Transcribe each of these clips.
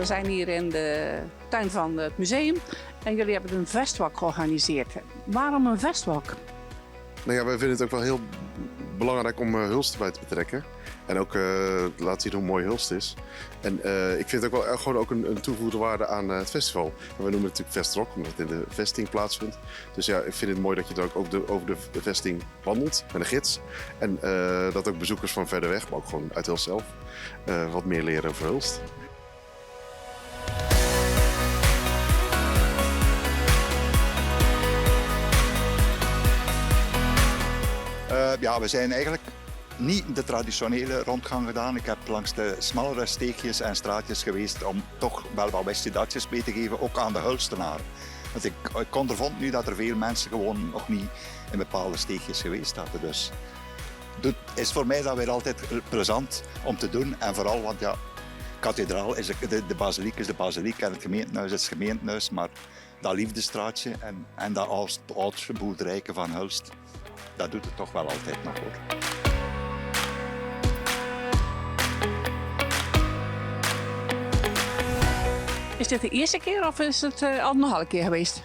we zijn hier in de tuin van het museum en jullie hebben een festwalk georganiseerd. Waarom een festwalk? Nou ja, wij vinden het ook wel heel belangrijk om Hulst erbij te betrekken. En ook laten zien hoe mooi Hulst is. En ik vind het ook wel gewoon ook een toegevoegde waarde aan het festival. En we noemen het natuurlijk Festrock, omdat het in de vesting plaatsvindt. Dus ja, ik vind het mooi dat je dan ook over de vesting wandelt met een gids. En dat ook bezoekers van verder weg, maar ook gewoon uit Hulst zelf, wat meer leren over Hulst. Ja, we zijn eigenlijk niet de traditionele rondgang gedaan. Ik heb langs de smallere steegjes en straatjes geweest om toch wel wat westiedatjes mee te geven, ook aan de Hulstenaren. Want ik ondervond nu dat er veel mensen gewoon nog niet in bepaalde steegjes geweest hadden. Dus het is voor mij dan weer altijd plezant om te doen. En vooral, want ja, kathedraal is de basiliek is de basiliek en het gemeentehuis is het gemeentehuis. Maar dat liefdestraatje en dat oudste boerderijke van Hulst, dat doet het toch wel altijd nog hoor. Is dit de eerste keer of is het al nog een keer geweest?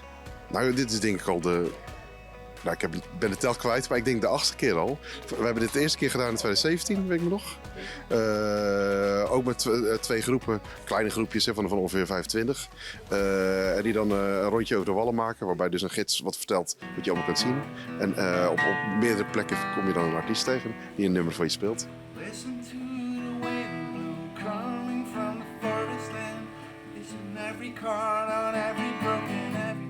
Nou, dit is denk ik al de... Nou, ben de tel kwijt, maar ik denk de 8e keer al. We hebben dit de eerste keer gedaan in 2017, weet ik me nog. Ook met twee groepen, kleine groepjes van ongeveer 25. En die dan een rondje over de wallen maken, waarbij dus een gids wat vertelt wat je allemaal kunt zien. En op meerdere plekken kom je dan een artiest tegen die een nummer voor je speelt. Listen to the wind coming from the forest land. Listen every chord on every broken every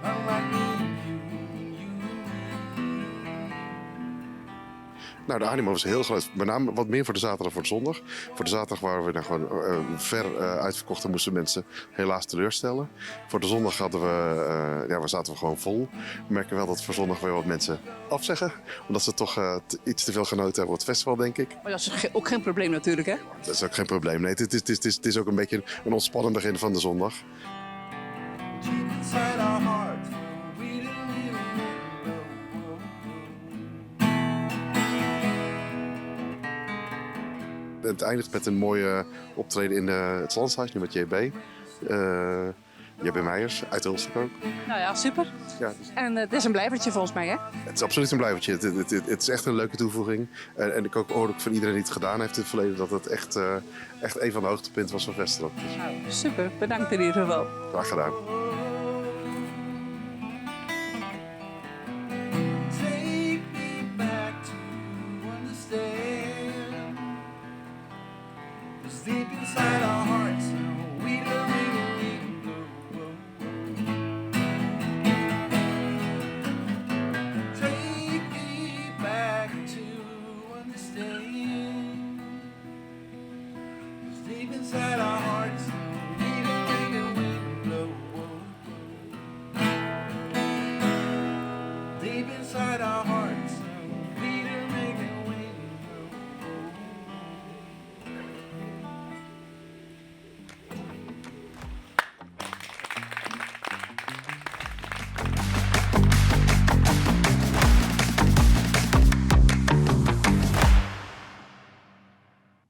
unlike you. Nou, de animo was heel groot. Met name wat meer voor de zaterdag dan voor de zondag. Voor de zaterdag waren we dan gewoon ver uitverkocht en moesten mensen helaas teleurstellen. Voor de zondag hadden we zaten we gewoon vol. We merken wel dat voor zondag weer wat mensen afzeggen. Omdat ze toch iets te veel genoten hebben op het festival, denk ik. Maar dat is ook geen probleem natuurlijk, hè? Dat is ook geen probleem. Nee, het is ook een beetje een ontspannen begin van de zondag. Deep inside our hearts, we don't even know. Het eindigt met een mooie optreden in het Landshuis, nu met JB. JB Meijers, uit Hulst ook. Nou ja, super. Ja, En het is een blijvertje volgens mij, hè? het is absoluut een blijvertje. Het is echt een leuke toevoeging. En ik hoor ook van iedereen die het gedaan heeft in het verleden dat het echt een van de hoogtepunten was van Festrock. Dus Nou, super. Bedankt in ieder geval. graag gedaan.